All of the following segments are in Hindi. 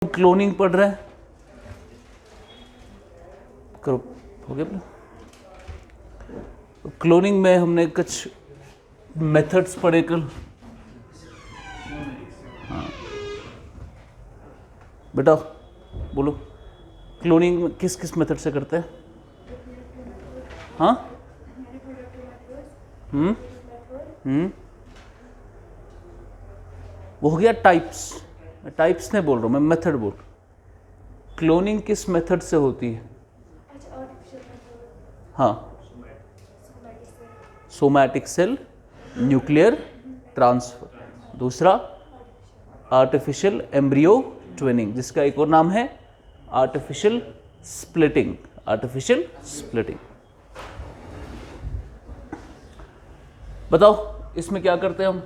क्लोनिंग पढ़ रहे हैं, करो हो गया अपना। क्लोनिंग में हमने कुछ मेथड्स पढ़े कल। हाँ बेटा बोलो, क्लोनिंग में किस किस मेथड से करते हैं? हाँ वो हो गया टाइप्स। मैं टाइप्स नहीं बोल रहा हूँ, मैं मेथड बोल रहा हूँ। क्लोनिंग किस मेथड से होती है? हाँ, सोमैटिक सेल न्यूक्लियर ट्रांसफर। दूसरा आर्टिफिशियल एम्ब्रियो ट्विनिंग, जिसका एक और नाम है आर्टिफिशियल स्प्लिटिंग। Artificial splitting. बताओ इसमें क्या करते हैं हम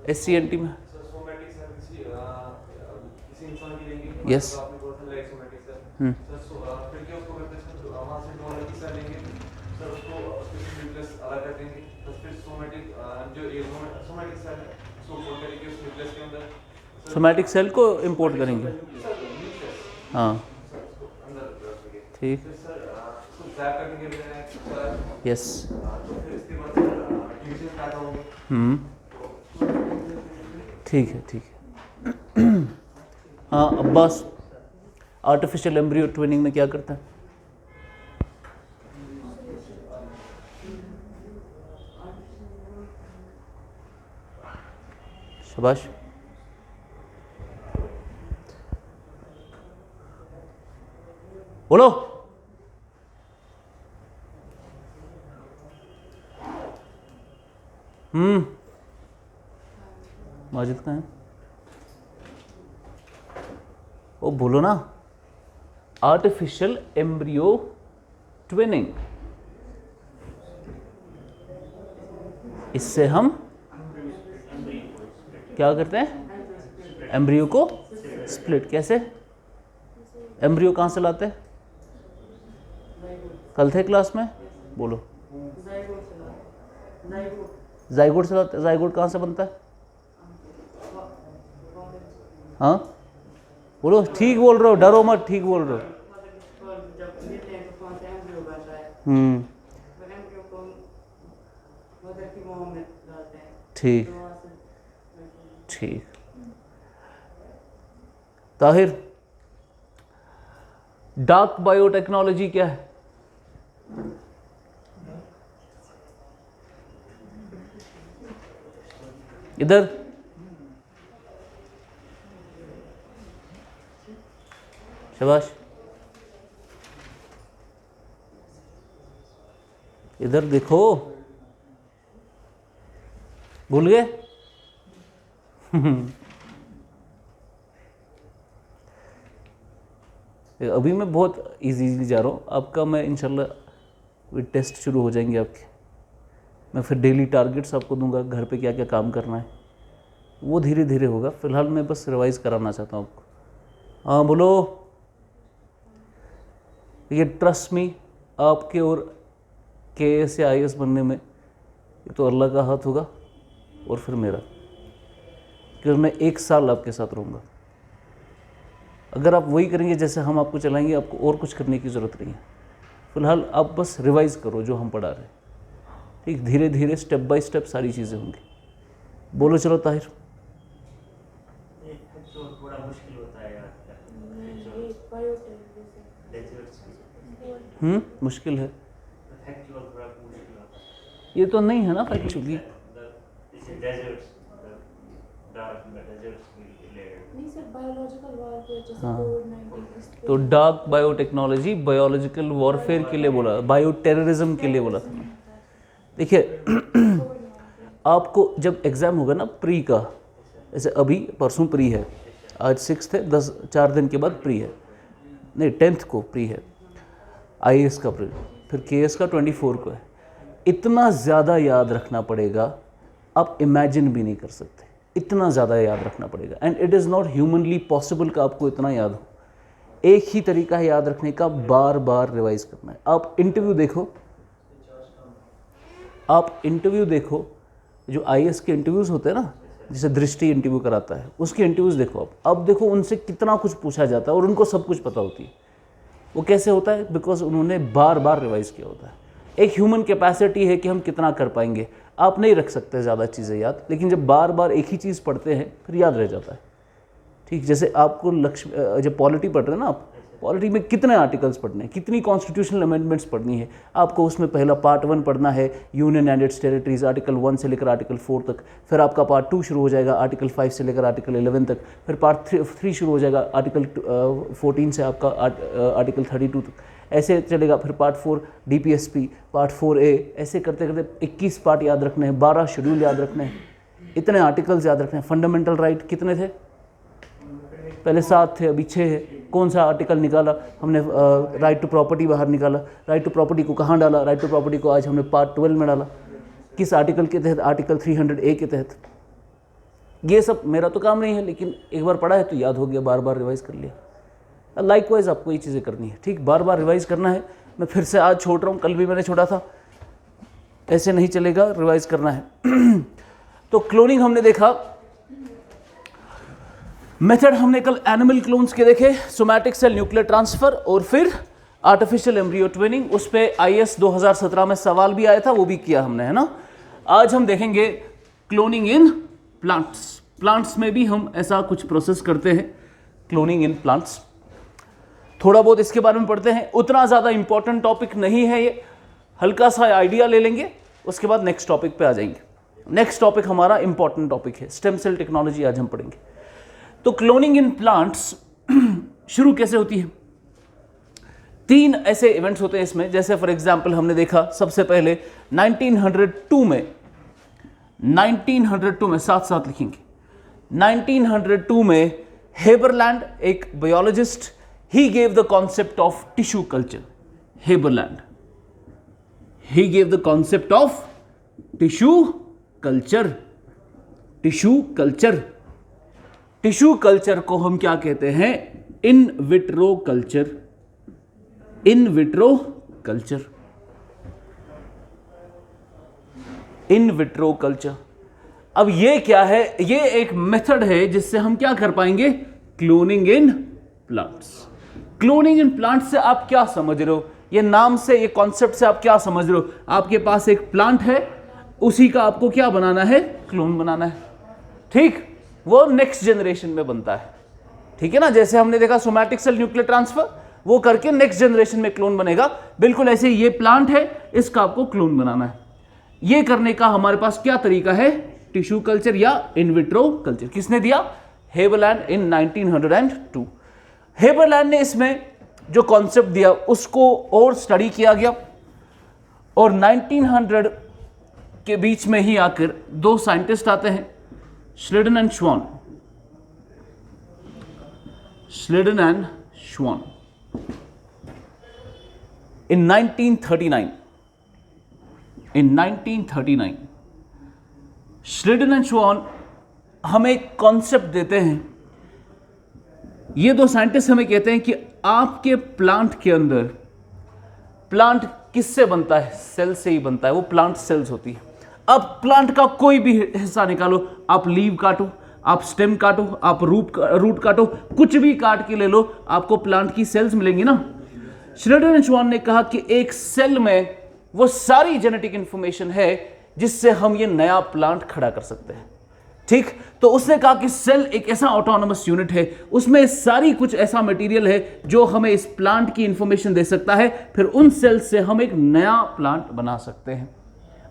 SCNT में? यस सोमैटिक सेल को इंपोर्ट करेंगे। हाँ ठीक, यस ठीक है ठीक है। हाँ अब्बास, आर्टिफिशियल एम्ब्रियो ट्विनिंग में क्या करता है? शाबाश। बोलो। माजिद कहाँ है? वो बोलो ना, आर्टिफिशियल एम्ब्रियो ट्विनिंग। इससे हम क्या करते हैं? एम्ब्रियो को स्प्लिट। कैसे? एम्ब्रियो कहाँ से लाते हैं? कल थे क्लास में, बोलो। जाइगोट से लाते हैं। जाइगोट कहाँ से बनता है? हाँ बोलो, ठीक बोल रहे हो, डरो मत, ठीक बोल रहे हो। ठीक ठीक। ताहिर, डार्क बायोटेक्नोलॉजी क्या है? इधर शाबाश, इधर देखो, भूल गए? अभी मैं बहुत इजीली जा रहा हूँ आपका। मैं इंशाल्लाह टेस्ट शुरू हो जाएंगे आपके, मैं फिर डेली टारगेट्स आपको दूंगा, घर पे क्या क्या काम करना है वो धीरे धीरे होगा। फिलहाल मैं बस रिवाइज कराना चाहता हूँ आपको। हाँ बोलो। ये ट्रस्ट मी, आपके और KS या IAS बनने में ये तो अल्लाह का हाथ होगा और फिर मेरा, क्योंकि मैं 1 साल आपके साथ रहूँगा। अगर आप वही करेंगे जैसे हम आपको चलाएंगे, आपको और कुछ करने की ज़रूरत नहीं है। फिलहाल आप बस रिवाइज करो जो हम पढ़ा रहे हैं, ठीक? धीरे धीरे स्टेप बाय स्टेप सारी चीज़ें होंगी। बोलो चलो ताहिर। थोड़ा मुश्किल होता है यार। मुश्किल है ये तो नहीं है ना फैक्चुअली। हाँ तो डार्क बायोटेक्नोलॉजी बायोलॉजिकल वॉरफेयर के लिए बोला, बायो टेररिज्म के लिए बोला था। देखिए आपको जब एग्ज़ाम होगा ना प्री का, जैसे अभी परसों प्री है, आज 6 है, 4 दिन के बाद प्री है, नहीं 10th को प्री है, IAS का प्री, फिर KS का 24 को है। इतना ज़्यादा याद रखना पड़ेगा, आप इमेजिन भी नहीं कर सकते, इतना ज़्यादा याद रखना पड़ेगा। And it is not humanly possible का आपको इतना याद हो। एक ही तरीका है याद रखने का, बार बार रिवाइज करना है। आप इंटरव्यू देखो, आप इंटरव्यू देखो, जो IAS के इंटरव्यूज़ होते हैं ना, जैसे दृष्टि इंटरव्यू कराता है, उसके इंटरव्यूज़ देखो आप, अब देखो उनसे कितना कुछ पूछा जाता है और उनको सब कुछ पता होती है। वो कैसे होता है? बिकॉज उन्होंने बार बार रिवाइज किया होता है। एक ह्यूमन कैपेसिटी है कि हम कितना कर पाएंगे। आप नहीं रख सकते ज़्यादा चीज़ें याद, लेकिन जब बार बार एक ही चीज़ पढ़ते हैं फिर याद रह जाता है। ठीक, जैसे आपको लक्ष्य, जब पॉलिटी पढ़ रहे हैं ना आप, पॉलिटी में कितने आर्टिकल्स पढ़ने हैं, कितनी कॉन्स्टिट्यूशनल अमेंडमेंट्स पढ़नी है आपको। उसमें पहला पार्ट 1 पढ़ना है, union and it's territories, article 1 से लेकर आर्टिकल 4 तक। फिर आपका पार्ट 2 शुरू हो जाएगा आर्टिकल 5 से लेकर आर्टिकल 11 तक। फिर पार्ट 3 शुरू हो जाएगा आर्टिकल 14 से आपका आर्टिकल 32 तक। ऐसे चलेगा। फिर पार्ट 4 DPSP, पार्ट 4A, ऐसे करते करते 21 पार्ट याद रखने हैं, 12 शेड्यूल याद रखने हैं, इतने आर्टिकल्स याद रखने हैं। फंडामेंटल राइट कितने थे? पहले 7 थे, अभी 6 है। कौन सा आर्टिकल निकाला हमने? राइट टू प्रॉपर्टी बाहर निकाला। राइट टू प्रॉपर्टी को कहाँ डाला? राइट टू प्रॉपर्टी को आज हमने पार्ट 12 में डाला। किस आर्टिकल के तहत? आर्टिकल 300A के तहत। ये सब मेरा तो काम नहीं है, लेकिन एक बार पढ़ा है तो याद हो गया, बार बार रिवाइज कर लिया। लाइकवाइज आपको ये चीज़ें करनी है। ठीक, बार बार रिवाइज करना है। मैं फिर से आज छोड़ रहा हूँ, कल भी मैंने छोड़ा था। ऐसे नहीं चलेगा, रिवाइज करना है। तो क्लोनिंग हमने देखा, मेथड हमने कल एनिमल क्लोन्स के देखे, सोमैटिक सेल न्यूक्लियर ट्रांसफर और फिर आर्टिफिशियल एम्ब्रियो ट्विनिंग। उस पे IAS 2017 में सवाल भी आया था, वो भी किया हमने, है ना। आज हम देखेंगे क्लोनिंग इन प्लांट्स। प्लांट्स में भी हम ऐसा कुछ प्रोसेस करते हैं, क्लोनिंग इन प्लांट्स। थोड़ा बहुत इसके बारे में पढ़ते हैं, उतना ज़्यादा इंपॉर्टेंट टॉपिक नहीं है ये, हल्का सा आइडिया ले लेंगे, उसके बाद नेक्स्ट टॉपिक पे आ जाएंगे। नेक्स्ट टॉपिक हमारा इंपॉर्टेंट टॉपिक है, स्टेम सेल टेक्नोलॉजी आज हम पढ़ेंगे। तो क्लोनिंग इन प्लांट्स शुरू कैसे होती है? 3 ऐसे इवेंट्स होते हैं इसमें। जैसे फॉर एग्जांपल हमने देखा सबसे पहले 1902 में साथ साथ लिखेंगे, 1902 में हेबरलैंड, एक biologist, he gave the concept of tissue culture. Haberlandt, he gave the concept of tissue culture. Tissue culture, tissue culture को हम क्या कहते हैं? In vitro culture. In vitro culture, in vitro culture. अब ये क्या है? ये एक मेथड है जिससे हम क्या कर पाएंगे? Cloning in plants. Cloning in plants से आप क्या समझ रहे हो? ये नाम से, ये कॉन्सेप्ट से आप क्या समझ रहे हो? आपके पास एक प्लांट है, उसी का आपको क्या बनाना है? क्लोन बनाना है। ठीक, वो नेक्स्ट जनरेशन में बनता है। ठीक है ना, जैसे हमने देखा सोमैटिक सेल न्यूक्लियर ट्रांसफर, वो करके नेक्स्ट जनरेशन में क्लोन बनेगा। बिल्कुल ऐसे ये प्लांट है, इसका आपको क्लोन बनाना है। ये करने का हमारे पास क्या तरीका है? टिश्यू कल्चर या इन विट्रो कल्चर। किसने दिया? हेबरलैंड इन 1902। हेबरलैंड ने इसमें जो कॉन्सेप्ट दिया उसको और स्टडी किया गया, और 1900 के बीच में ही आकर 2 साइंटिस्ट आते हैं, श्लेडन एंड श्वान। श्लेडन एंड श्वान in 1939 श्लेडन एंड श्वान हमें एक कॉन्सेप्ट देते हैं। ये 2 साइंटिस्ट हमें कहते हैं कि आपके प्लांट के अंदर, प्लांट किससे बनता है? सेल से ही बनता है, वो प्लांट सेल्स होती है। अब प्लांट का कोई भी हिस्सा निकालो, आप लीव काटो, आप स्टेम काटो, आप रूट काटो, कुछ भी काट के ले लो, आपको प्लांट की सेल्स मिलेंगी ना। श्लेडन एंड श्वान ने कहा कि एक सेल में वो सारी जेनेटिक इंफॉर्मेशन है जिससे हम ये नया प्लांट खड़ा कर सकते हैं। ठीक, तो उसने कहा कि सेल एक ऐसा ऑटोनोमस यूनिट है, उसमें सारी कुछ ऐसा मटेरियल है जो हमें इस प्लांट की इंफॉर्मेशन दे सकता है, फिर उन सेल से हम एक नया प्लांट बना सकते हैं।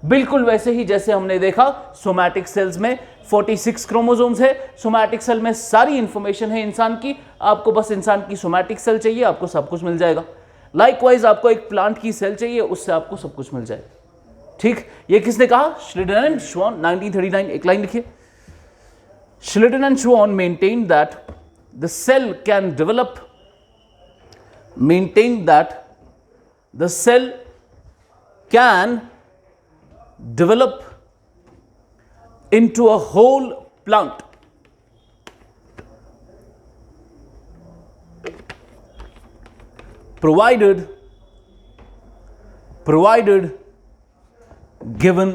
बिल्कुल वैसे ही जैसे हमने देखा सोमैटिक सेल्स में 46 क्रोमोसोम्स है। सोमैटिक सेल में सारी इंफॉर्मेशन है इंसान की, आपको बस इंसान की सोमैटिक सेल चाहिए, आपको सब कुछ मिल जाएगा। लाइकवाइज आपको एक प्लांट की सेल चाहिए, उससे आपको सब कुछ मिल जाएगा। ठीक, ये किसने कहा? श्लेडन एंड श्वान, 1939। एक लाइन लिखिए, Schleiden and Schwann maintain that the cell can develop, maintain that the cell can develop into a whole plant provided given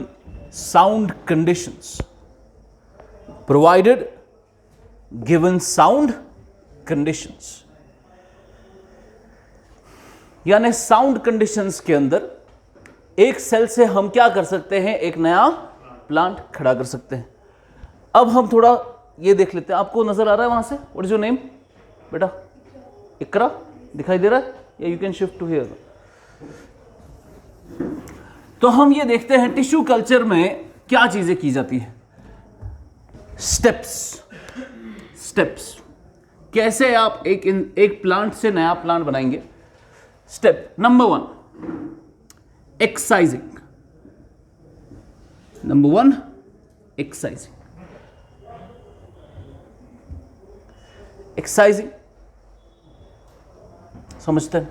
sound conditions. Provided given sound conditions. यानी साउंड कंडीशंस के अंदर एक सेल से हम क्या कर सकते हैं, एक नया प्लांट खड़ा कर सकते हैं। अब हम थोड़ा ये देख लेते हैं, आपको नजर आ रहा है वहां से, व्हाट इज योर नेम बेटा? इकरा दिखाई दे रहा है, या you can shift to here. तो हम ये देखते हैं टिश्यू कल्चर में क्या चीजें की जाती है। स्टेप्स कैसे आप एक प्लांट से नया प्लांट बनाएंगे। Step number 1, एक्साइजिंग। नंबर 1, एक्साइजिंग। एक्साइजिंग समझते हैं?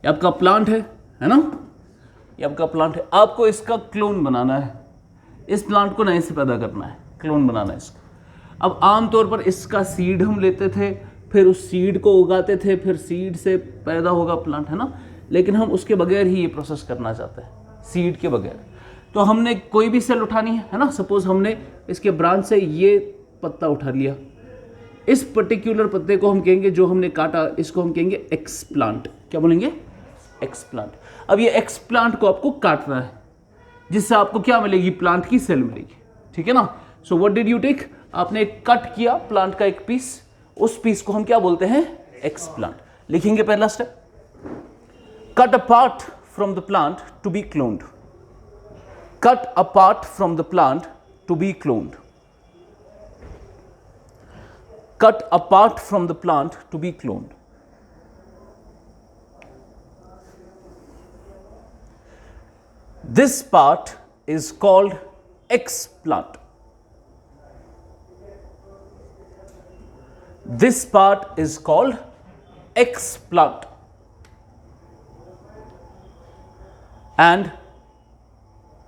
ये आपका प्लांट है ना? ये आपका प्लांट है, आपको इसका क्लोन बनाना है। इस प्लांट को नए से पैदा करना है, क्लोन बनाना है इसका। अब आमतौर पर इसका सीड हम लेते थे, फिर उस सीड को उगाते थे, फिर सीड से पैदा होगा प्लांट, है ना? लेकिन हम उसके बगैर ही ये प्रोसेस करना चाहते हैं, सीड के बगैर। तो हमने कोई भी सेल उठानी है ना? सपोज हमने इसके ब्रांच से ये पत्ता उठा लिया, इस पर्टिकुलर पत्ते को हम कहेंगे, जो हमने काटा, इसको हम कहेंगे एक्सप्लांट। क्या बोलेंगे? एक्सप्लांट। अब ये एक्सप्लांट को आपको काटना है, जिससे आपको क्या मिलेगी? प्लांट की सेल मिलेगी, ठीक है ना? So what did you take? आपने कट किया प्लांट का एक पीस, उस पीस को हम क्या बोलते हैं? एक्सप्लांट। लिखेंगे पहला step, cut apart from the plant to be cloned. Cut apart from the plant to be cloned. Cut apart from the plant to be cloned. This part is called explant. This part is called explant. And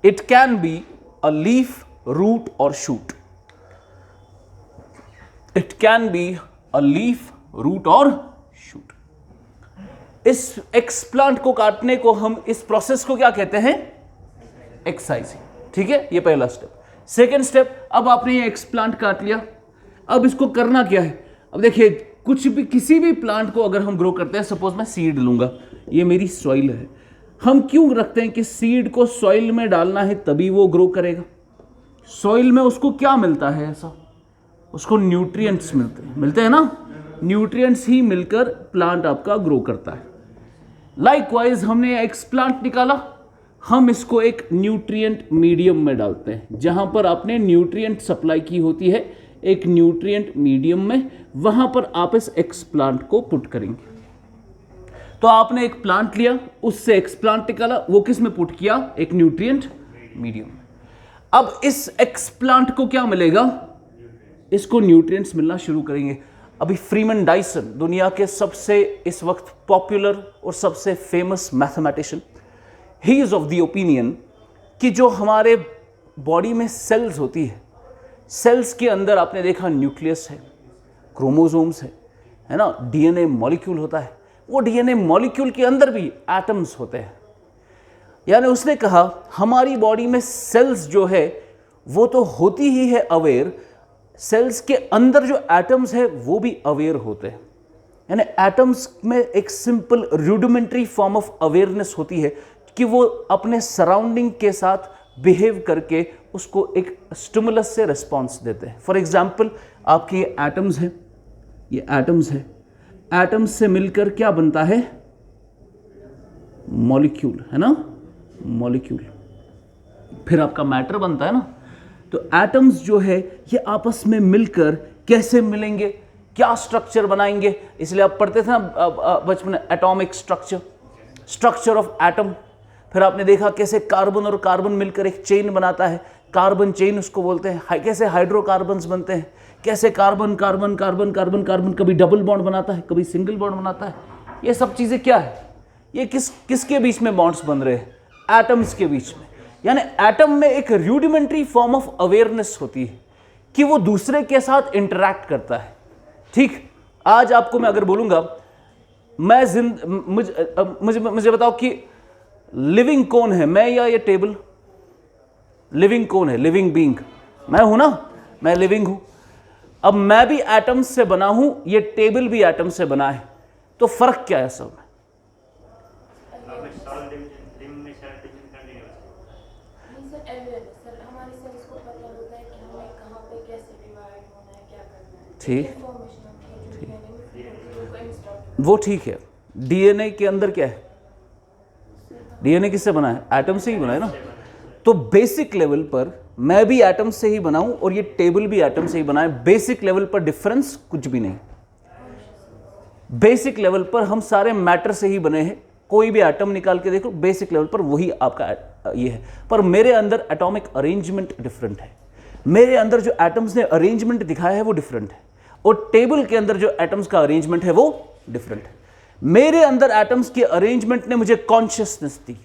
it can be a leaf, root or shoot. It can be a leaf, root और shoot. इस एक्सप्लांट को काटने को हम, इस प्रोसेस को क्या कहते हैं? एक्साइजिंग। ठीक है, ये पहला स्टेप। सेकेंड स्टेप, अब आपने ये एक्सप्लांट काट लिया, अब इसको करना क्या है? अब देखिए, कुछ भी, किसी भी प्लांट को अगर हम ग्रो करते हैं, सपोज मैं सीड लूंगा, ये मेरी सॉइल है। हम क्यों रखते हैं कि सीड को सॉइल में डालना है तभी वो ग्रो करेगा? सॉइल में उसको क्या मिलता है ऐसा? उसको न्यूट्रिएंट्स मिलते हैं ना? न्यूट्रिएंट्स ही मिलकर प्लांट आपका ग्रो करता है। लाइकवाइज हमने एक्सप्लांट निकाला, हम इसको एक न्यूट्रिएंट मीडियम में डालते हैं, जहां पर आपने न्यूट्रिएंट सप्लाई की होती है एक न्यूट्रिएंट मीडियम में, वहां पर आप इस एक्सप्लांट को पुट करेंगे। तो आपने एक प्लांट लिया, उससे एक्सप्लांट निकाला, वो किस में पुट किया? एक न्यूट्रिएंट मीडियम में। अब इस एक्सप्लांट को क्या मिलेगा? इसको न्यूट्रिएंट्स मिलना शुरू करेंगे। अभी फ्रीमैन डाइसन, दुनिया के सबसे इस वक्त पॉपुलर और सबसे famous mathematician, he is of the opinion कि जो हमारे बॉडी में सेल्स होती है, सेल्स के अंदर आपने देखा न्यूक्लियस है, क्रोमोसोम्स है ना, डीएनए मॉलिक्यूल होता है, वो डीएनए मॉलिक्यूल के अंदर भी एटम्स होते हैं। यानी उसने कहा हमारी बॉडी में सेल्स जो है वो तो होती ही है अवेयर, सेल्स के अंदर जो एटम्स है वो भी अवेयर होते हैं। यानी एटम्स में एक simple rudimentary form of awareness होती है कि वो अपने सराउंडिंग के साथ बिहेव करके उसको एक स्टिमुलस से रिस्पॉन्स देते हैं। फॉर एग्जाम्पल, आपके ये एटम्स हैं, ये एटम्स है, एटम्स से मिलकर क्या बनता है? मॉलिक्यूल, है ना? मॉलिक्यूल, फिर आपका मैटर बनता है ना। तो एटम्स जो है ये आपस में मिलकर कैसे मिलेंगे, क्या स्ट्रक्चर बनाएंगे? इसलिए आप पढ़ते थे ना बचपन में, एटॉमिक स्ट्रक्चर ऑफ एटम। फिर आपने देखा कैसे कार्बन और कार्बन मिलकर एक चेन बनाता है, कार्बन चेन उसको बोलते हैं। कैसे हाइड्रोकार्बन्स बनते हैं, कैसे carbon carbon carbon carbon carbon कभी डबल बॉन्ड बनाता है, कभी सिंगल बॉन्ड बनाता है। ये सब चीज़ें क्या है? ये किसके बीच में बॉन्ड्स बन रहे हैं? एटम्स के बीच में। यानी एटम में एक रूडिमेंट्री फॉर्म ऑफ अवेयरनेस होती है कि वो दूसरे के साथ इंटरैक्ट करता है। ठीक, आज आपको मैं अगर बोलूंगा, मुझे बताओ कि लिविंग कौन है, मैं या ये टेबल? लिविंग कौन है? लिविंग बीइंग मैं हूं ना, मैं लिविंग हूं। अब मैं भी एटम्स से बना हूं, ये टेबल भी एटम से बना है, तो फर्क क्या है सब में? ठीक, वो ठीक है। डीएनए के अंदर क्या है? डीएनए किससे बना है? एटम से ही बना है ना। तो बेसिक लेवल पर मैं भी एटम से ही बना हूं और ये टेबल भी एटम से ही बना है। बेसिक लेवल पर डिफरेंस कुछ भी नहीं। बेसिक लेवल पर हम सारे मैटर से ही बने हैं। कोई भी एटम निकाल के देखो, बेसिक लेवल पर वही आपका ये है। पर मेरे अंदर एटॉमिक अरेंजमेंट डिफरेंट है। मेरे अंदर जो एटम्स ने अरेंजमेंट दिखाया है वो डिफरेंट है, और टेबल के अंदर जो एटम्स का अरेंजमेंट है वो डिफरेंट है। मेरे अंदर एटम्स के अरेंजमेंट ने मुझे कॉन्शियसनेस दी,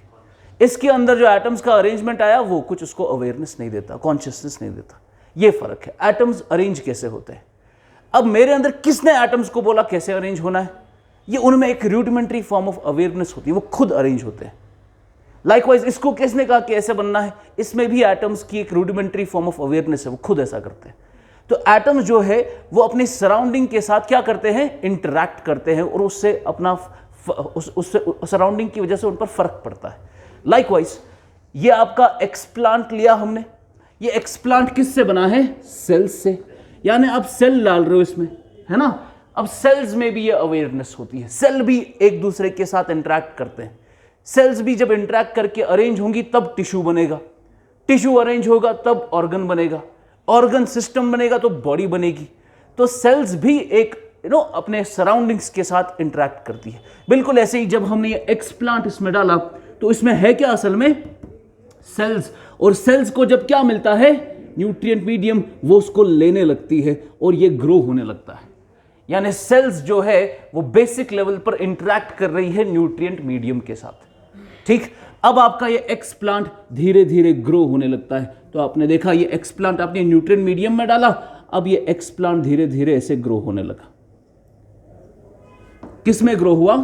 इसके अंदर जो एटम्स का अरेंजमेंट आया वो कुछ उसको अवेयरनेस नहीं देता, कॉन्शियसनेस नहीं देता। ये फर्क है, एटम्स अरेंज कैसे होते हैं। अब मेरे अंदर किसने एटम्स को बोला कैसे अरेंज होना है? ये उनमें एक रूडिमेंट्री फॉर्म ऑफ अवेयरनेस होती है, वो खुद अरेंज होते हैं। लाइकवाइज इसको किसने कहा कि ऐसे बनना है? इसमें भी एटम्स की एक रूडिमेंट्री फॉर्म ऑफ अवेयरनेस है, वो खुद ऐसा करते हैं। तो एटम्स जो है वो अपनी सराउंडिंग के साथ क्या करते हैं? इंटरैक्ट करते हैं, और उससे अपना उससे सराउंडिंग की वजह से उन पर फर्क पड़ता है। लाइकवाइज ये आपका एक्सप्लांट लिया हमने, ये एक्सप्लांट किससे बना है? सेल्स से। यानी आप सेल डाल रहे हो इसमें, है ना। अब सेल्स में भी ये अवेयरनेस होती है, सेल भी एक दूसरे के साथ इंटरैक्ट करते हैं। सेल्स भी जब इंटरैक्ट करके अरेंज होंगी तब टिश्यू बनेगा, टिश्यू अरेंज होगा तब ऑर्गन बनेगा, ऑर्गन सिस्टम बनेगा तो बॉडी बनेगी। तो सेल्स भी एक अपने सराउंडिंग्स के साथ इंटरैक्ट करती है। बिल्कुल ऐसे ही जब हमने ये एक्सप्लांट इसमें डाला तो इसमें है क्या असल में? सेल्स। और सेल्स को जब क्या मिलता है? न्यूट्रिएंट मीडियम, वो उसको लेने लगती है और ये ग्रो होने लगता है। यानी सेल्स जो है वो बेसिक लेवल पर इंटरैक्ट कर रही है न्यूट्रिएंट मीडियम के साथ। ठीक, अब आपका ये एक्सप्लांट धीरे धीरे ग्रो होने लगता है। तो आपने देखा ये एक्सप्लांट आपने न्यूट्रिएंट मीडियम में डाला, अब ये एक्सप्लांट धीरे धीरे ऐसे ग्रो होने लगा। किस में ग्रो हुआ?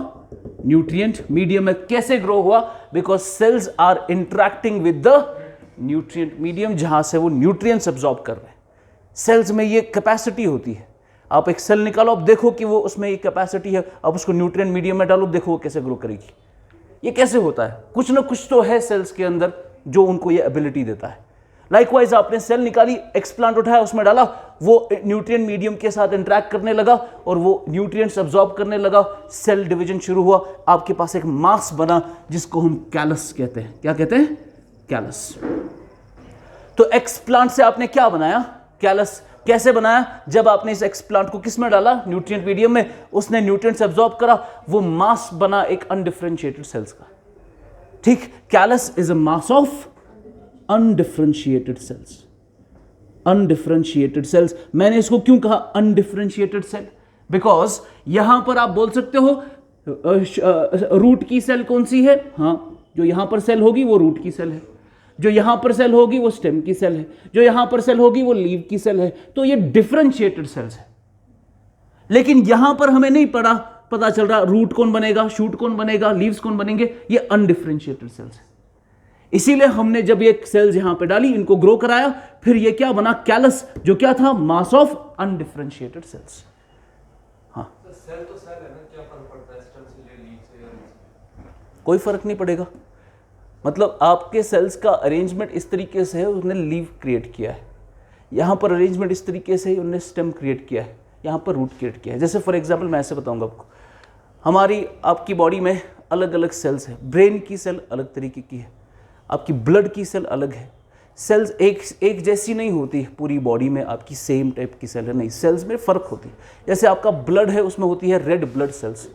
न्यूट्रिएंट मीडियम में। कैसे ग्रो हुआ? Because cells are interacting with the nutrient medium, जहां से वो न्यूट्रिएंट्स अब्सॉर्ब कर रहे हैं। सेल्स में ये कैपेसिटी होती है। आप एक सेल निकालो, आप देखो कि वो उसमें ये कैपेसिटी है, आप उसको न्यूट्रिएंट मीडियम में डालो, देखो वो कैसे ग्रो करेगी। ये कैसे होता है? कुछ ना कुछ तो है सेल्स के अंदर जो उनको ये एबिलिटी देता है। लाइकवाइज आपने सेल निकाली, एक्सप्लांट उठाया, उसमें डाला, वो न्यूट्रिएंट मीडियम के साथ इंटरैक्ट करने लगा और वो न्यूट्रिएंट्स अब्सॉर्ब करने लगा। सेल डिवीजन शुरू हुआ, आपके पास एक मास बना जिसको हम कैलस कहते हैं। क्या कहते हैं? कैलस। तो एक्सप्लांट से आपने क्या बनाया? कैलस। कैसे बनाया? जब आपने इस एक्सप्लांट को किस में डाला? न्यूट्रिएंट मीडियम में, उसने न्यूट्रिएंट्स अब्सॉर्ब करा, वो मास बना एक अनडिफरेंशिएटेड सेल्स का। ठीक, callus is a mass of undifferentiated cells. Undifferentiated cells, मैंने इसको क्यों कहा अनडिफरेंशिएटेड सेल? बिकॉज यहां पर आप बोल सकते हो रूट की सेल कौन सी है? हाँ, जो यहां पर सेल होगी वो रूट की सेल है, जो यहां पर सेल होगी वो स्टेम की सेल है, जो यहां पर सेल होगी वो लीव की सेल है। तो ये डिफरेंशिएटेड सेल्स है। लेकिन यहां पर हमें नहीं पता चल रहा रूट कौन बनेगा, शूट कौन बनेगा, लीव्स कौन बनेंगे। ये अनडिफरेंशिएटेड सेल्स है। इसीलिए हमने जब ये सेल्स यहां पे डाली, इनको ग्रो कराया, फिर ये क्या बना? कैलस, जो क्या था? Mass of undifferentiated cells. हाँ, सेल तो सेल है ना, क्या फर्क पड़ता है स्टेम से, लीफ से या लीफ? कोई फर्क नहीं पड़ेगा। मतलब आपके सेल्स का अरेंजमेंट इस तरीके से है, उसने लीव क्रिएट किया है। यहाँ पर अरेंजमेंट इस तरीके से उन्होंने स्टेम क्रिएट किया है, यहाँ पर रूट क्रिएट किया है। जैसे फॉर एग्जांपल मैं ऐसे बताऊंगा आपको, हमारी आपकी बॉडी में अलग अलग सेल्स है। ब्रेन की सेल अलग तरीके की है, आपकी ब्लड की सेल अलग है। सेल्स एक जैसी नहीं होती पूरी बॉडी में, आपकी सेम टाइप की सेल है नहीं, सेल्स में फ़र्क होती है। जैसे आपका ब्लड है, उसमें होती है रेड ब्लड सेल्स।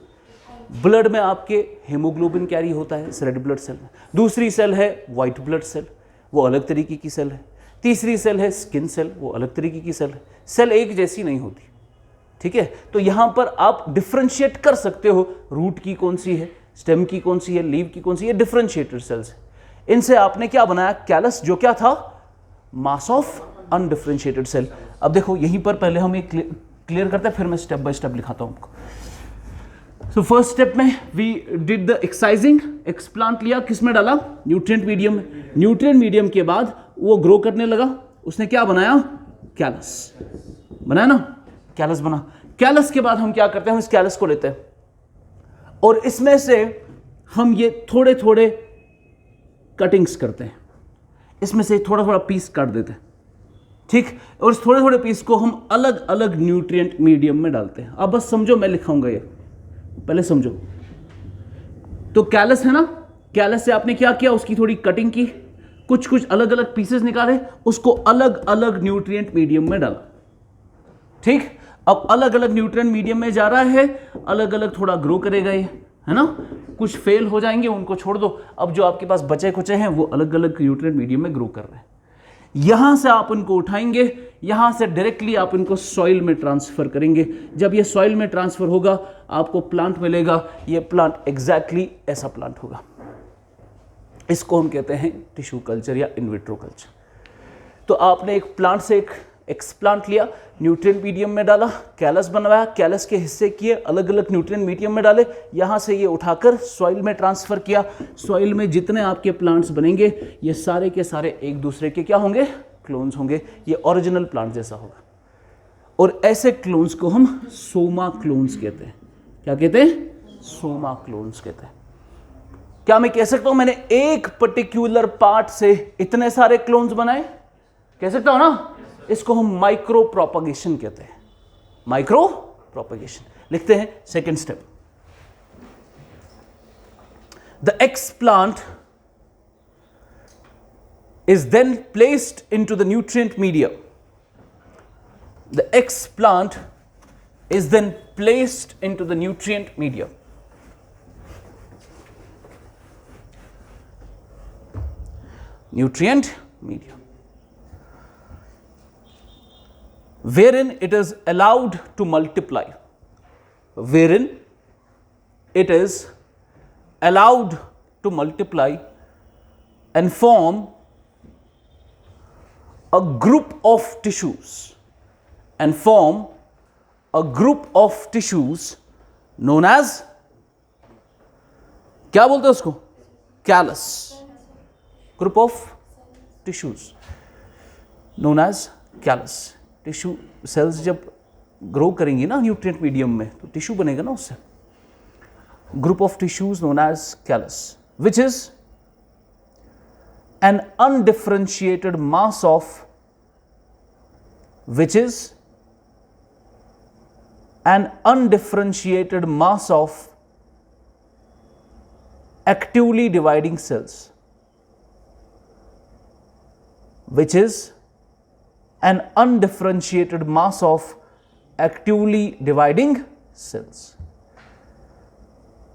ब्लड में आपके हीमोग्लोबिन कैरी होता है इस रेड ब्लड सेल में। दूसरी सेल है वाइट ब्लड सेल, वो अलग तरीके की सेल है। तीसरी सेल है स्किन सेल, वो अलग तरीके की सेल है। सेल एक जैसी नहीं होती, ठीक है। तो यहाँ पर आप डिफ्रेंशिएट कर सकते हो, रूट की कौन सी है, स्टेम की कौन सी है, लीव की कौन सी है, डिफ्रेंशिएटेड सेल्स है। इनसे आपने क्या बनाया? कैलस, जो क्या था? Mass of undifferentiated cell. अब देखो यहीं पर पहले हम ये क्लियर करते हैं, फिर मैं स्टेप बाय स्टेप दिखाता हूं आपको। सो फर्स्ट स्टेप में we did the exercising. Explant लिया, किस में डाला? न्यूट्रिएंट मीडियम में। न्यूट्रिएंट मीडियम के बाद वो ग्रो करने लगा, उसने क्या बनाया? कैलस बनाया ना, कैलस बना। कैलस के बाद हम क्या करते हैं? हम इस कैलस को लेते हैं और इसमें से हम ये थोड़े थोड़े कटिंग्स करते हैं, इसमें से थोड़ा थोड़ा पीस काट देते हैं, ठीक। और इस थोड़े थोड़े पीस को हम अलग अलग न्यूट्रिएंट मीडियम में डालते हैं। अब बस समझो, मैं लिखाऊंगा ये, पहले समझो। तो कैलस है ना, कैलस से आपने क्या किया? उसकी थोड़ी कटिंग की, कुछ कुछ अलग अलग पीसेस निकाले, उसको अलग अलग न्यूट्रिएंट मीडियम में डाला, ठीक। अब अलग अलग न्यूट्रिएंट मीडियम में जा रहा है, अलग अलग थोड़ा ग्रो करेगा ये, है ना। कुछ फेल हो जाएंगे, उनको छोड़ दो। अब जो आपके पास बचे कुचे हैं वो अलग अलग न्यूट्रिएंट मीडियम में ग्रो कर रहे हैं। यहां से आप उनको उठाएंगे, यहां से डायरेक्टली आप इनको सॉइल में ट्रांसफर करेंगे। जब ये सॉइल में ट्रांसफर होगा आपको प्लांट मिलेगा। ये प्लांट एग्जैक्टली ऐसा प्लांट होगा। इसको हम कहते हैं टिश्यू कल्चर या इन विट्रो कल्चर। तो आपने एक प्लांट से एक एक्सप्लांट लिया, न्यूट्रिएंट मीडियम में डाला, कैलस बनवाया, कैलस के हिस्से किए, अलग अलग न्यूट्रिएंट मीडियम में डाले, यहाँ से ये उठाकर सॉइल में ट्रांसफर किया। सॉइल में जितने आपके प्लांट्स बनेंगे ये सारे के सारे एक दूसरे के क्या होंगे? क्लोन्स होंगे। ये ओरिजिनल प्लांट जैसा होगा। और ऐसे क्लोन्स को हम सोमा क्लोन्स कहते हैं। क्या कहते हैं? सोमा क्लोन्स कहते हैं। क्या मैं कह सकता हूं मैंने एक पर्टिकुलर पार्ट से इतने सारे क्लोन्स बनाए? कह सकता हूं ना। इसको हम माइक्रो प्रोपगेशन कहते हैं। Micro propagation. लिखते हैं second step. The explant is then placed into the nutrient media. The explant is then placed into the nutrient media. Nutrient media, wherein it is allowed to multiply. Wherein it is allowed to multiply and form a group of tissues known as, क्या बोलते हैं उसको? Callus. Group of tissues known as callus. Tissue cells जब ग्रो करेंगी ना न्यूट्रिएंट मीडियम में तो टिश्यू बनेगा ना उससे। Group of tissues known as callus, which is an undifferentiated mass of actively dividing cells, which is an undifferentiated mass of actively dividing cells.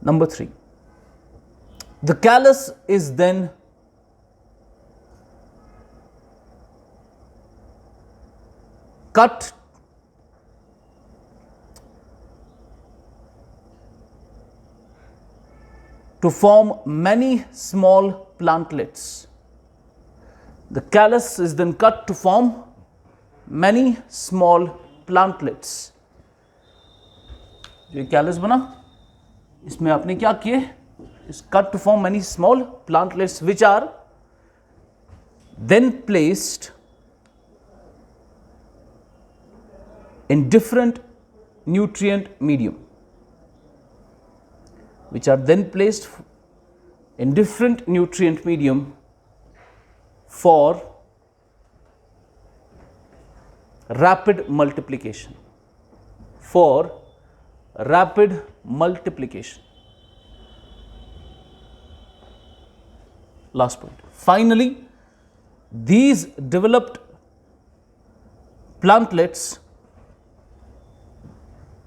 Number 3, the callus is then cut to form many small plantlets. The callus is then cut to form many small plantlets. ये callus बना, इसमें आपने क्या किए? Is cut to form many small plantlets which are then placed in different nutrient medium, for rapid multiplication. Last point. Finally, these developed plantlets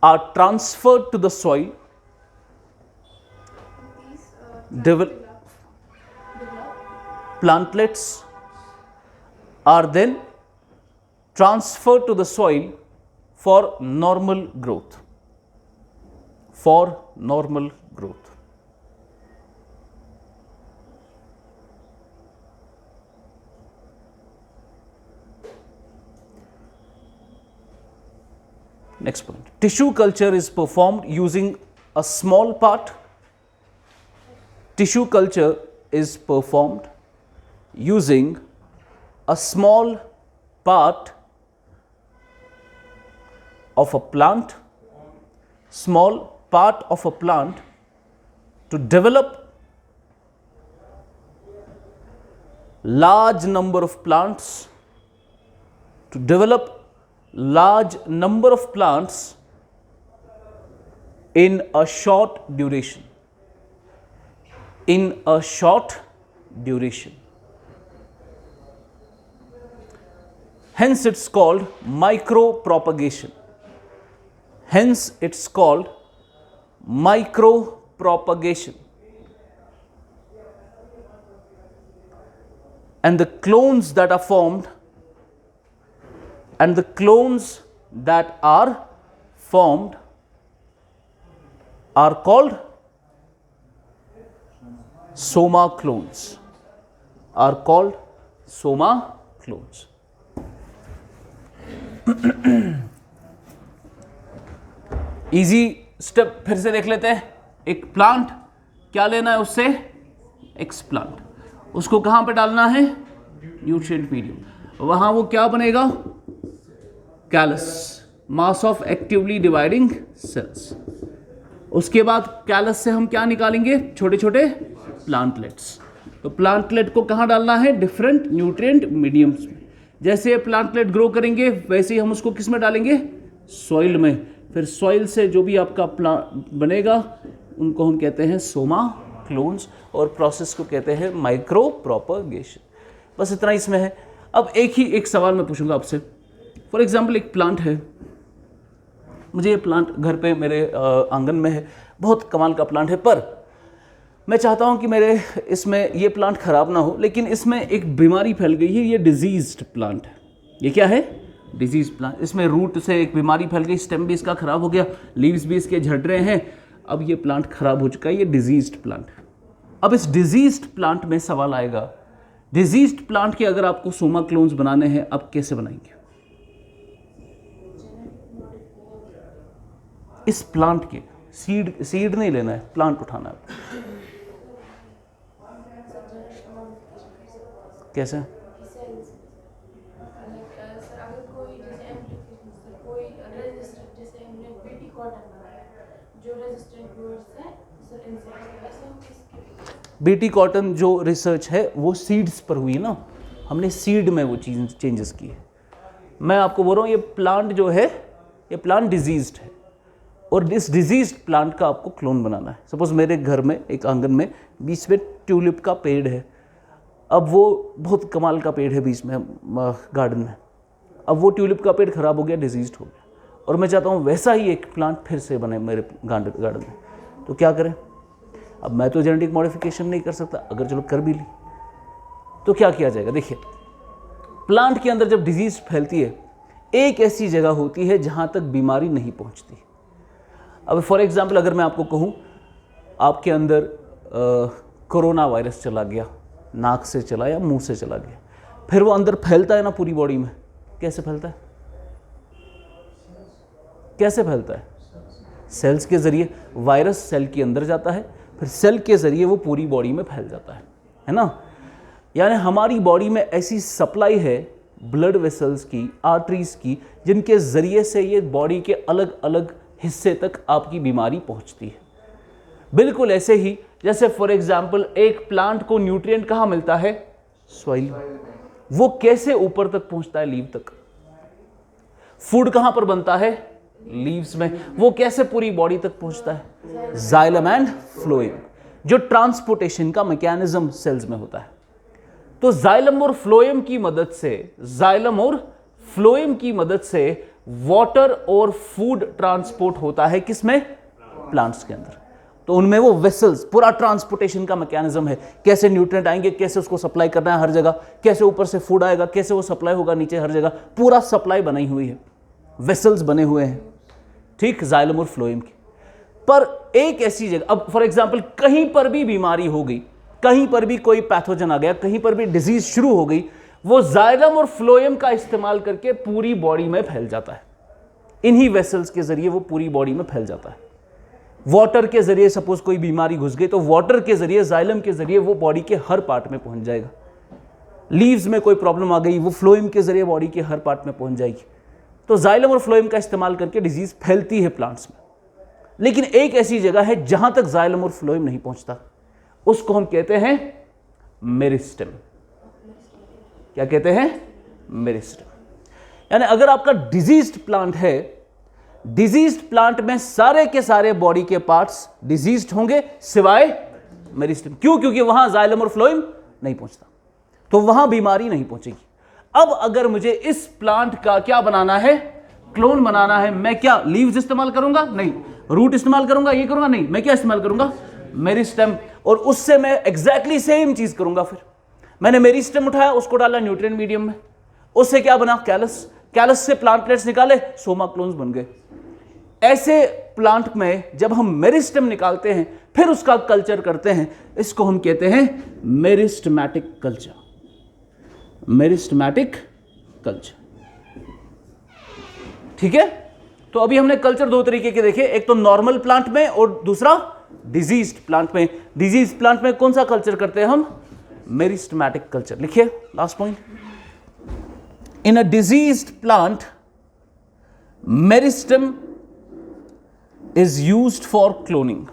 are transferred to the soil. Plantlets are then transferred to the soil for normal growth. Next point. Tissue culture is performed using a small part. Tissue culture is performed using a small part of a plant, small part of a plant to develop large number of plants, to develop large number of plants in a short duration. In a short duration. Hence it's called micropropagation. Hence it's called micropropagation. And the clones that are formed are called soma clones. Are called soma clones. Easy step फिर से देख लेते हैं. एक प्लांट, क्या लेना है उससे? एक्सप्लांट. उसको कहां पे डालना है? Nutrient medium. वहां वो क्या बनेगा? Callus, mass of actively dividing cells. उसके बाद कैलस से हम क्या निकालेंगे? छोटे छोटे प्लांटलेट्स. तो प्लांटलेट को कहां डालना है? डिफरेंट न्यूट्रिएंट मीडियम्स में. जैसे प्लांटलेट ग्रो करेंगे वैसे ही हम उसको किस में डालेंगे? सॉइल में. फिर सॉइल से जो भी आपका प्लांट बनेगा उनको हम कहते हैं सोमा क्लोन्स, और प्रोसेस को कहते हैं माइक्रो प्रोपगेशन. बस इतना इसमें है. अब एक सवाल मैं पूछूंगा आपसे. फॉर एग्जाम्पल एक प्लांट है, मुझे ये प्लांट घर पे मेरे आंगन में है, बहुत कमाल का प्लांट है, पर मैं चाहता हूँ कि मेरे इसमें ये प्लांट खराब ना हो, लेकिन इसमें एक बीमारी फैल गई है. ये डिजीज्ड प्लांट है. ये क्या है? Disease plant. इसमें रूट से एक बीमारी फैल गई, स्टेम भी इसका खराब हो गया, लीव्स भी इसके झड़ रहे हैं. अब ये प्लांट खराब हो चुका है, ये डिजीज्ड प्लांट है. अब इस डिजीज्ड प्लांट में सवाल आएगा, डिजीज्ड प्लांट के अगर आपको सोमा क्लोन्स बनाने हैं, अब कैसे बनाएंगे? इस प्लांट के सीड नहीं लेना है, प्लांट उठाना है. कैसे? बीटी कॉटन जो रिसर्च है वो सीड्स पर हुई ना, हमने सीड में वो चेंजेस किए. मैं आपको बोल रहा हूँ ये प्लांट जो है, ये प्लांट डिजीज्ड है, और इस डिजीज्ड प्लांट का आपको क्लोन बनाना है. सपोज मेरे घर में एक आंगन में बीच में ट्यूलिप का पेड़ है. अब वो बहुत कमाल का पेड़ है बीच में गार्डन में. अब वो ट्यूलिप का पेड़ खराब हो गया, डिजीज्ड हो गया, और मैं चाहता हूँ वैसा ही एक प्लांट फिर से बने मेरे गार्डन में. तो क्या करें? अब मैं तो जेनेटिक मॉडिफिकेशन नहीं कर सकता, अगर चलो कर भी ली तो क्या किया जाएगा? देखिए, प्लांट के अंदर जब डिजीज फैलती है, एक ऐसी जगह होती है जहाँ तक बीमारी नहीं पहुँचती. अब फॉर एग्जाम्पल अगर मैं आपको कहूँ आपके अंदर कोरोना वायरस चला गया, नाक से चला या मुंह से चला गया, फिर वो अंदर फैलता है ना पूरी बॉडी में. कैसे फैलता है? कैसे फैलता है? सेल्स के जरिए. वायरस सेल के अंदर जाता है, फिर सेल के जरिए वो पूरी बॉडी में फैल जाता है ना. यानी हमारी बॉडी में ऐसी सप्लाई है ब्लड वेसल्स की, आर्टरीज की, जिनके जरिए से ये बॉडी के अलग अलग हिस्से तक आपकी बीमारी पहुंचती है. बिल्कुल ऐसे ही जैसे फॉर एग्जाम्पल एक प्लांट को न्यूट्रिएंट कहाँ मिलता है? सॉइल. वो कैसे ऊपर तक पहुंचता है? लीव तक. फूड कहाँ पर बनता है? लीव्स में. वो कैसे पूरी बॉडी तक पहुंचता है? जाइलम एंड फ्लोएम, जो ट्रांसपोर्टेशन का मैकेनिज्म सेल्स में होता है. तो जाइलम और फ्लोएम की मदद से वाटर और फूड ट्रांसपोर्ट होता है. किसमें? प्लांट्स के अंदर. तो उनमें वो वेसल्स, पूरा ट्रांसपोर्टेशन का मैकेनिज्म है. कैसे न्यूट्रिएंट आएंगे, कैसे उसको सप्लाई करना है हर जगह, कैसे ऊपर से फूड आएगा, कैसे वो सप्लाई होगा नीचे हर जगह, पूरा सप्लाई बनाई हुई है, वेसल्स बने हुए हैं. ठीक, जाइलम और फ्लोएम की. पर एक ऐसी जगह, अब फॉर एग्जाम्पल कहीं पर भी बीमारी हो गई, कहीं पर भी कोई पैथोजन आ गया, कहीं पर भी डिजीज शुरू हो गई, वो जाइलम और फ्लोएम का इस्तेमाल करके पूरी बॉडी में फैल जाता है. इन्हीं वेसल्स के जरिए वो पूरी बॉडी में फैल जाता है. वाटर के जरिए सपोज कोई बीमारी घुस गई तो वाटर के जरिए, जाइलम के जरिए वो बॉडी के हर पार्ट में पहुंच जाएगा. लीव्स में कोई प्रॉब्लम आ गई, वो फ्लोएम के जरिए बॉडी के हर पार्ट में पहुंच जाएगी। तो जाइलम और फ्लोएम का इस्तेमाल करके डिजीज फैलती है प्लांट्स में। लेकिन एक ऐसी जगह है जहां तक जाइलम और फ्लोएम नहीं पहुंचता, उसको हम कहते हैं मेरिस्टेम। क्या कहते हैं? मेरिस्टेम। यानी अगर आपका डिजीज्ड प्लांट है, डिजीज्ड प्लांट में सारे के सारे बॉडी के पार्ट्स डिजीज्ड होंगे सिवाय मेरिस्टेम। क्यों? क्योंकि वहां जाइलम और फ्लोएम नहीं पहुंचता, तो वहां बीमारी नहीं पहुंचेगी। अब अगर मुझे इस प्लांट का क्या बनाना है, क्लोन बनाना है, मैं क्या लीव्स इस्तेमाल करूंगा? नहीं। रूट इस्तेमाल करूंगा? ये करूंगा? नहीं। मैं क्या इस्तेमाल करूंगा? मेरिस्टेम। और उससे मैं एग्जैक्टली सेम चीज करूंगा। फिर मैंने मेरिस्टेम उठाया, उसको डाला न्यूट्रिएंट मीडियम में, उससे क्या बना? कैलस। कैलस से प्लांटलेट्स निकाले, सोमा क्लोन्स बन गए। ऐसे प्लांट में जब हम मेरिस्टेम निकालते हैं, फिर उसका कल्चर करते हैं, इसको हम कहते हैं मेरिस्टेमेटिक कल्चर। मेरिस्टेमेटिक कल्चर, ठीक है। तो अभी हमने कल्चर दो तरीके के देखे, एक तो नॉर्मल प्लांट में और दूसरा डिजीज्ड प्लांट में। डिजीज प्लांट में कौन सा कल्चर करते हैं हम? Meristematic culture. लिखिए last point. In a diseased plant meristem is used for cloning.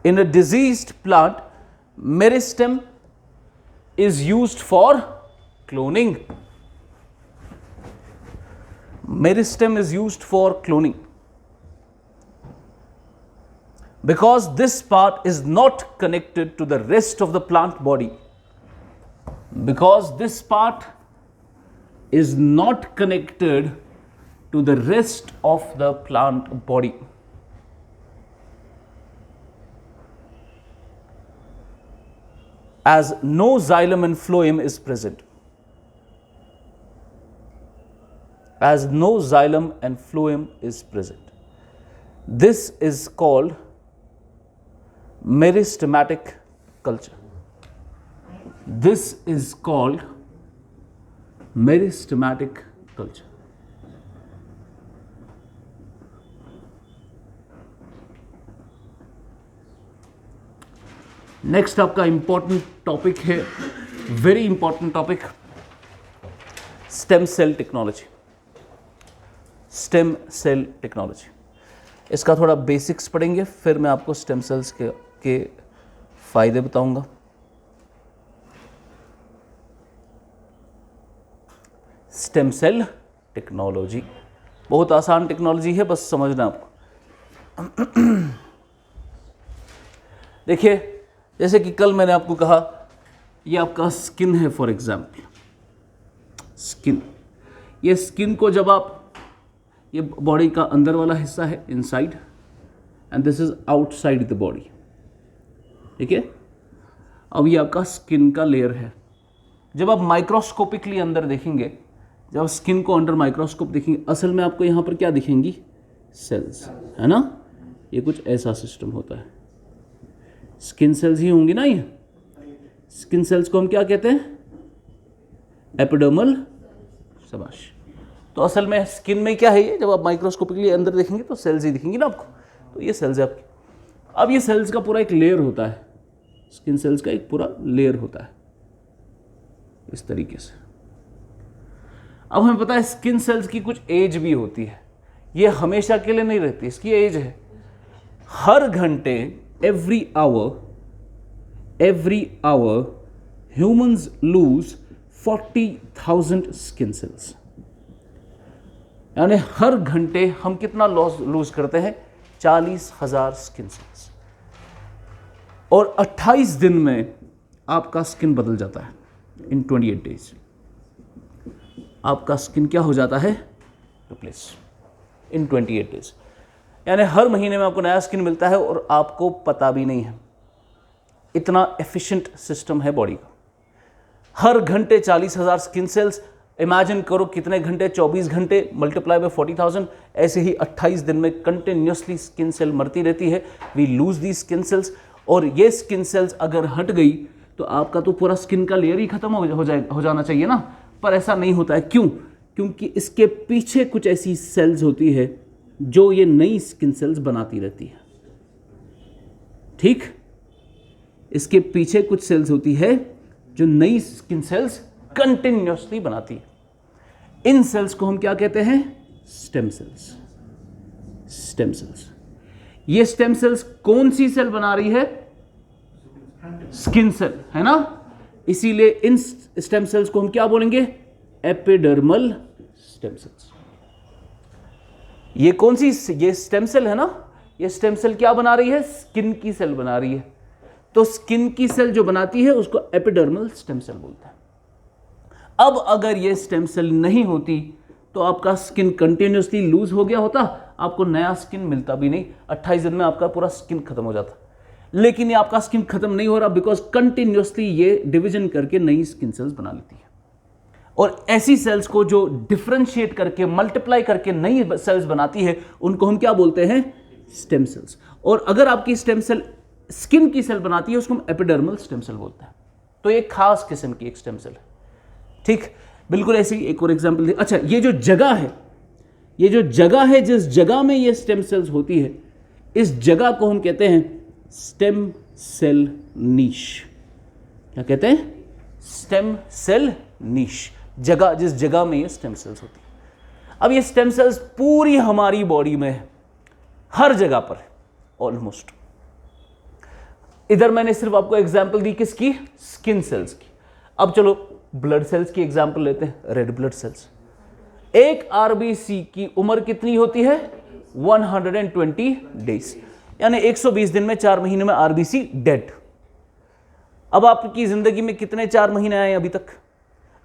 In a diseased plant, meristem is used for cloning. Meristem is used for cloning because this part is not connected to the rest of the plant body. Because this part is not connected to the rest of the plant body. As no xylem and phloem is present. As no xylem and phloem is present. This is called meristematic culture. This is called meristematic culture. Next आपका इंपॉर्टेंट टॉपिक है, very important topic, stem cell technology. Stem cell technology, इसका थोड़ा बेसिक्स पढ़ेंगे, फिर मैं आपको स्टेम सेल्स के फायदे बताऊंगा। स्टेम सेल टेक्नोलॉजी बहुत आसान टेक्नोलॉजी है, बस समझना आपको। देखिए, जैसे कि कल मैंने आपको कहा, ये आपका स्किन है फॉर एग्जाम्पल, स्किन। ये स्किन को जब आप, ये बॉडी का अंदर वाला हिस्सा है, inside, and this is outside the body, ठीक है। अब ये आपका स्किन का लेयर है। जब आप माइक्रोस्कोपिकली अंदर देखेंगे, जब स्किन को अंडर माइक्रोस्कोप देखेंगे, असल में आपको यहाँ पर क्या दिखेंगी? सेल्स, है ना। ये कुछ ऐसा सिस्टम होता है, स्किन सेल्स ही होंगी ना। ये स्किन सेल्स को हम क्या कहते हैं? एपिडर्मल। शाबाश। तो असल में स्किन में क्या है? ये जब आप माइक्रोस्कोपिकली अंदर देखेंगे तो सेल्स ही दिखेंगी ना आपको। तो ये सेल्स है आपकी। अब ये सेल्स का पूरा एक लेयर होता है, स्किन सेल्स का एक पूरा लेयर होता है इस तरीके से। अब हमें पता है स्किन सेल्स की कुछ एज भी होती है, ये हमेशा के लिए नहीं रहती, इसकी एज है। हर घंटे, every hour humans lose 40,000 skin cells। यानी हर घंटे हम कितना लूज करते हैं? 40,000 स्किन सेल्स। और 28 दिन में आपका स्किन बदल जाता है। इन 28 days आपका स्किन क्या हो जाता है? रिप्लेस इन 28 days। यानी हर महीने में आपको नया स्किन मिलता है और आपको पता भी नहीं है। इतना एफिशिएंट सिस्टम है बॉडी का। हर घंटे 40,000 स्किन सेल्स। इमेजिन करो कितने घंटे? 24 घंटे मल्टीप्लाई बाय 40,000। ऐसे ही 28 दिन में कंटिन्यूसली स्किन सेल मरती रहती है। We lose the skin cells. और ये स्किन सेल्स अगर हट गई तो आपका तो पूरा स्किन का लेयर ही खत्म हो जाना चाहिए ना, पर ऐसा नहीं होता है। क्यों? क्योंकि इसके पीछे कुछ ऐसी सेल्स होती है जो ये नई स्किन सेल्स बनाती रहती है। ठीक, इसके पीछे कुछ सेल्स होती है जो नई स्किन सेल्स कंटिन्यूसली बनाती है। इन सेल्स को हम क्या कहते हैं? Stem cells. Stem cells. ये स्टेम सेल्स कौन सी सेल बना रही है? स्किन सेल, है ना? इसीलिए इन स्टेम सेल्स को हम क्या बोलेंगे? Epidermal stem cells. ये कौन सी, ये स्टेम सेल है ना, ये स्टेम सेल क्या बना रही है? स्किन की सेल बना रही है। तो स्किन की सेल जो बनाती है उसको एपिडर्मल स्टेम सेल बोलते हैं। अब अगर ये स्टेम सेल नहीं होती तो आपका स्किन कंटिन्यूसली लूज हो गया होता, आपको नया स्किन मिलता भी नहीं, 28 दिन में आपका पूरा स्किन खत्म हो जाता। लेकिन ये आपका स्किन खत्म नहीं हो रहा बिकॉज कंटिन्यूसली ये डिवीजन करके नई स्किन सेल्स बना लेती है। और ऐसी सेल्स को जो डिफरेंशिएट करके मल्टीप्लाई करके नई सेल्स बनाती है उनको हम क्या बोलते हैं? Stem cells. और अगर आपकी स्टेम सेल स्किन की सेल बनाती है उसको हम एपिडर्मल स्टेम सेल बोलते हैं। तो ये खास किस्म की एक स्टेम सेल है। ठीक, बिल्कुल ऐसे ही एक और एग्जांपल दे। अच्छा, ये जो जगह है, ये जो जगह है जिस जगह में ये स्टेम सेल्स होती है, इस जगह को हम कहते हैं स्टेम सेल नीश। क्या कहते हैं? स्टेम सेल नीश। जगह, जिस जगह में ये स्टेम सेल्स होती है। अब ये स्टेम सेल्स पूरी हमारी बॉडी में है, हर जगह पर है ऑलमोस्ट। इधर मैंने सिर्फ आपको एग्जांपल दी किसकी? स्किन सेल्स की। अब चलो ब्लड सेल्स की एग्जांपल लेते हैं, रेड ब्लड सेल्स। एक आरबीसी की उम्र कितनी होती है? 120 डेज, यानी 120 दिन में 4 महीने में आरबीसी डेड। अब आपकी जिंदगी में कितने 4 महीने आए अभी तक?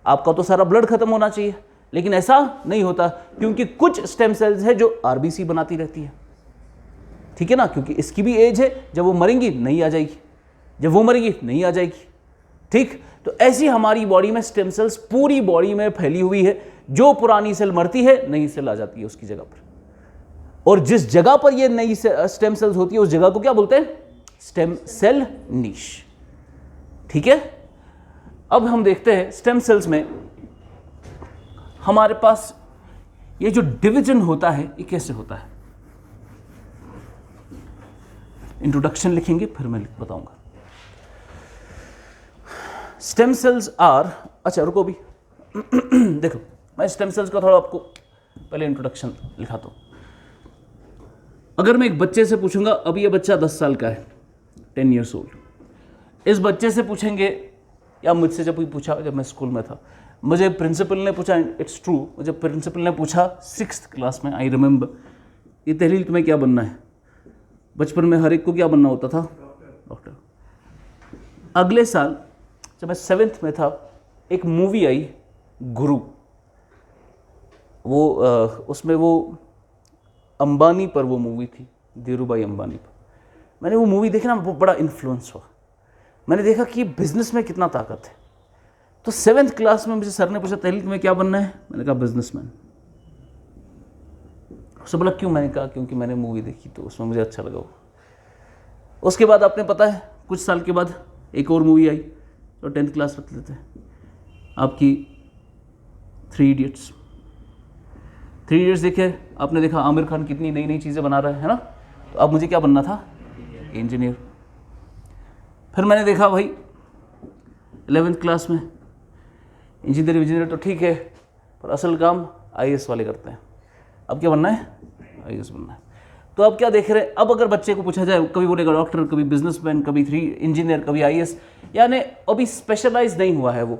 आपका तो सारा ब्लड खत्म होना चाहिए, लेकिन ऐसा नहीं होता क्योंकि कुछ स्टेम सेल्स है जो आरबीसी बनाती रहती है। ठीक है ना? क्योंकि इसकी भी एज है, जब वो मरेंगी नहीं आ जाएगी, जब वो मरेंगी नहीं आ जाएगी। ठीक, तो ऐसी हमारी बॉडी में स्टेम सेल्स पूरी बॉडी में फैली हुई है। जो पुरानी सेल मरती है नई सेल आ जाती है उसकी जगह पर। और जिस जगह पर ये नई स्टेम सेल्स होती है उस जगह को क्या बोलते हैं? स्टेम सेल नीश। ठीक है, अब हम देखते हैं स्टेम सेल्स में हमारे पास ये जो डिवीजन होता है ये कैसे होता है। इंट्रोडक्शन लिखेंगे फिर मैं बताऊंगा। स्टेम सेल्स आर, अच्छा रुको भी देखो, मैं स्टेम सेल्स का थोड़ा आपको पहले इंट्रोडक्शन लिखाता हूं। अगर मैं एक बच्चे से पूछूंगा, अभी ये बच्चा 10 साल का है, 10 ईयर्स ओल्ड, इस बच्चे से पूछेंगे, या मुझसे जब कोई पूछा, जब मैं स्कूल में था, मुझे प्रिंसिपल ने पूछा, इट्स ट्रू, मुझे प्रिंसिपल ने पूछा 6th क्लास में, आई रिमेंबर, ये तहलील तुम्हें क्या बनना है? बचपन में हर एक को क्या बनना होता था? डॉक्टर। अगले साल जब मैं 7th में था, एक मूवी आई गुरु, वो उसमें वो अंबानी पर वो मूवी थी, धीरूभाई अंबानी पर। मैंने वो मूवी देखी ना, वो बड़ा इन्फ्लुएंस हुआ। मैंने देखा कि बिजनेस में कितना ताकत है। तो 7th क्लास में मुझे सर ने पूछा, तहलील तुम्हें क्या बनना है? मैंने कहा बिजनेसमैन। उसने बोला क्यों? मैंने कहा क्योंकि मैंने मूवी देखी तो उसमें मुझे अच्छा लगा वो। उसके बाद आपने पता है कुछ साल के बाद एक और मूवी आई, तो 10th क्लास रख लेते हैं आपकी, 3 इडियट्स। 3 इडियट्स देखे आपने, देखा आमिर खान कितनी नई नई चीज़ें बना रहा है ना। तो अब मुझे क्या बनना था? इंजीनियर। फिर मैंने देखा भाई 11th क्लास में इंजीनियर तो ठीक है, पर असल काम IAS वाले करते हैं। अब क्या बनना है? IAS बनना है। तो अब क्या देख रहे हैं? अब अगर बच्चे को पूछा जाए, कभी बोलेगा डॉक्टर, कभी बिजनेसमैन, कभी 3 इंजीनियर, कभी IAS, यानी अभी स्पेशलाइज नहीं हुआ है वो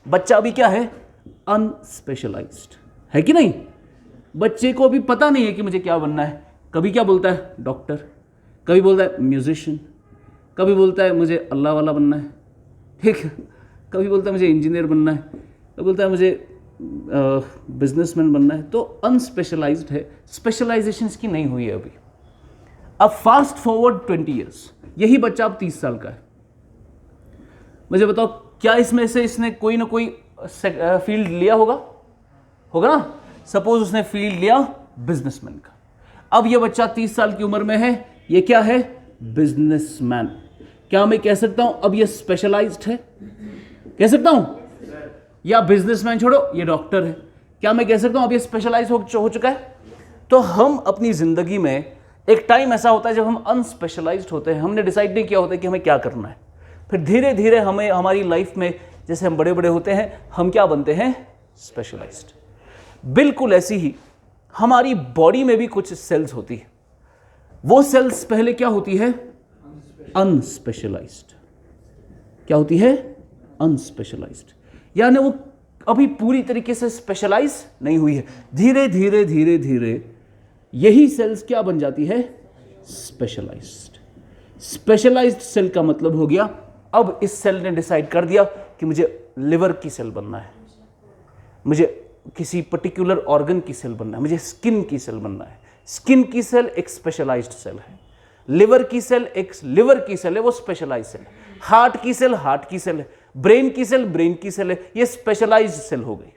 बच्चा। अभी क्या है? अनस्पेशलाइज्ड है कि नहीं? बच्चे को अभी पता नहीं है कि मुझे क्या बनना है। कभी क्या बोलता है? डॉक्टर, कभी बोलता है म्यूजिशियन, कभी बोलता है मुझे अल्लाह वाला बनना है, ठीक है, कभी बोलता है मुझे इंजीनियर बनना है, कभी बोलता है मुझे बिजनेसमैन बनना है। तो अनस्पेशलाइज्ड है, स्पेशलाइजेशंस की नहीं हुई है अभी। अब फास्ट फॉरवर्ड 20 ईयर्स, यही बच्चा अब 30 साल का है। मुझे बताओ, क्या इसमें से इसने कोई ना कोई फील्ड लिया होगा? होगा ना? सपोज उसने फील्ड लिया बिजनेसमैन का। अब ये बच्चा 30 साल की उम्र में है, ये क्या है? बिजनेसमैन। क्या मैं कह सकता हूं अब ये स्पेशलाइज्ड है? कह सकता हूं? या बिजनेसमैन छोड़ो, ये डॉक्टर है, क्या मैं कह सकता हूं अब ये स्पेशलाइज हो चुका है? तो हम अपनी जिंदगी में एक टाइम ऐसा होता है जब हम अनस्पेशलाइज्ड होते हैं, हमने डिसाइड नहीं किया होता है कि हमें क्या करना है। फिर धीरे धीरे हमें हमारी लाइफ में जैसे हम बड़े बड़े होते हैं हम क्या बनते हैं, स्पेशलाइज्ड। बिल्कुल ऐसी ही हमारी बॉडी में भी कुछ सेल्स होती है। वो सेल्स पहले क्या होती है, अनस्पेशलाइज्ड। क्या होती है, अनस्पेशलाइज्ड, यानी वो अभी पूरी तरीके से स्पेशलाइज नहीं हुई है। धीरे धीरे धीरे धीरे यही सेल्स क्या बन जाती है, स्पेशलाइज्ड। स्पेशलाइज्ड सेल का मतलब हो गया अब इस सेल ने डिसाइड कर दिया कि मुझे लिवर की सेल बनना है, मुझे किसी पर्टिकुलर ऑर्गन की सेल बनना है, मुझे स्किन की सेल बनना है। स्किन की सेल एक स्पेशलाइज्ड सेल है, लिवर की सेल एक लिवर की सेल है, वो स्पेशलाइज्ड सेल है। हार्ट की सेल हार्ट की सेल है, ब्रेन की सेल ब्रेन की सेल है, ये स्पेशलाइज्ड सेल हो गई,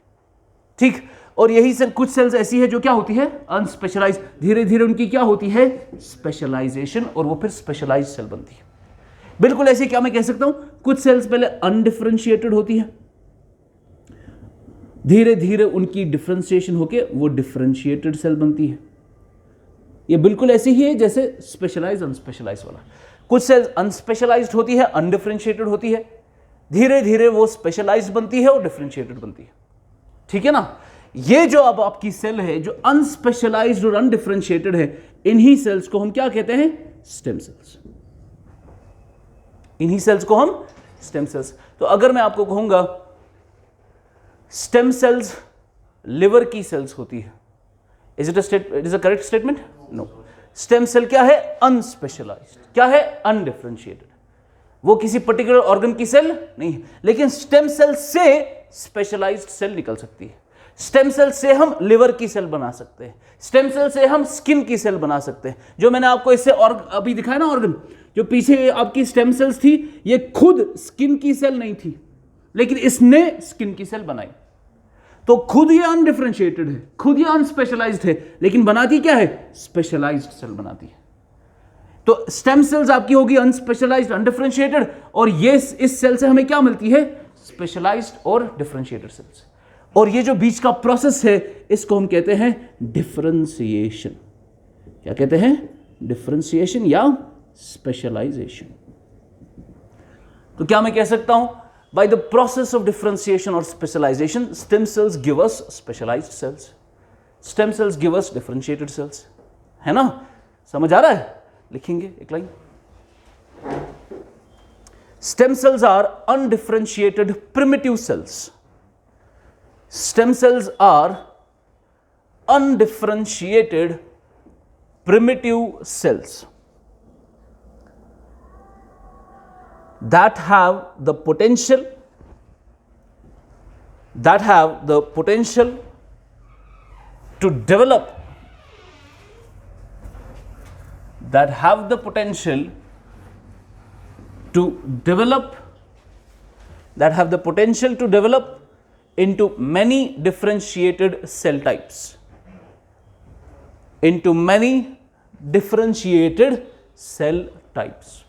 ठीक। और यही सेल, कुछ सेल्स ऐसी है जो क्या होती है, अनस्पेशलाइज्ड। धीरे धीरे उनकी क्या होती है, स्पेशलाइजेशन, और वो फिर स्पेशलाइज्ड सेल बनती है। बिल्कुल ऐसे क्या मैं कह सकता हूं, कुछ सेल्स पहले अनडिफरेंशिएटेड होती है, धीरे धीरे उनकी डिफरेंशिएशन होके वो डिफरेंशिएटेड सेल बनती है। ये बिल्कुल ऐसी ही है जैसे स्पेशलाइज्ड अनस्पेशलाइज्ड वाला। कुछ सेल्स अनस्पेशलाइज्ड होती है, अनडिफरेंशिएटेड होती है, धीरे धीरे वो स्पेशलाइज्ड बनती है और डिफरेंशिएटेड बनती है, ठीक है ना। ये जो अब आपकी सेल है जो अनस्पेशलाइज्ड और अनडिफरेंशिएटेड है, इन्हीं सेल्स को हम क्या कहते हैं, स्टेम सेल्स। इन्हीं सेल्स को हम स्टेम सेल्स। तो अगर मैं आपको कहूंगा स्टेम सेल्स लिवर की सेल्स होती है, is it a correct statement? No. Stem cell क्या है, अनस्पेशलाइज्ड, क्या है, अनडिफरेंशिएटेड। वो किसी पर्टिकुलर ऑर्गन की सेल नहीं है, लेकिन स्टेम सेल से स्पेशलाइज्ड सेल निकल सकती है। स्टेम सेल से हम लिवर की सेल बना सकते हैं, स्टेम सेल से हम स्किन की सेल बना सकते हैं। जो मैंने आपको इससे और अभी दिखाया ना ऑर्गन, जो पीछे आपकी स्टेम सेल्स थी, ये खुद स्किन की सेल नहीं थी, लेकिन इसने स्किन की सेल बनाई। तो खुद ये अनडिफरेंशिएटेड है, खुद ये अनस्पेशलाइज्ड है, लेकिन बनाती क्या है, स्पेशलाइज्ड सेल बनाती है। तो स्टेम सेल्स आपकी होगी अनस्पेशलाइज्ड अनडिफरेंशिएटेड, और ये इस सेल से हमें क्या मिलती है, स्पेशलाइज्ड और डिफरेंशिएटेड सेल्स। और ये जो बीच का प्रोसेस है इसको हम कहते हैं डिफरेंशिएशन। क्या कहते हैं, डिफरेंशिएशन या स्पेशलाइजेशन। तो क्या मैं कह सकता हूं, by the process of differentiation or specialization, stem cells give us specialized cells, stem cells give us differentiated cells, है ना, समझ आ रहा है? लिखेंगे एक line. Stem cells are undifferentiated primitive cells. Stem cells are undifferentiated primitive cells that have the potential to develop into many differentiated cell types, into many differentiated cell types.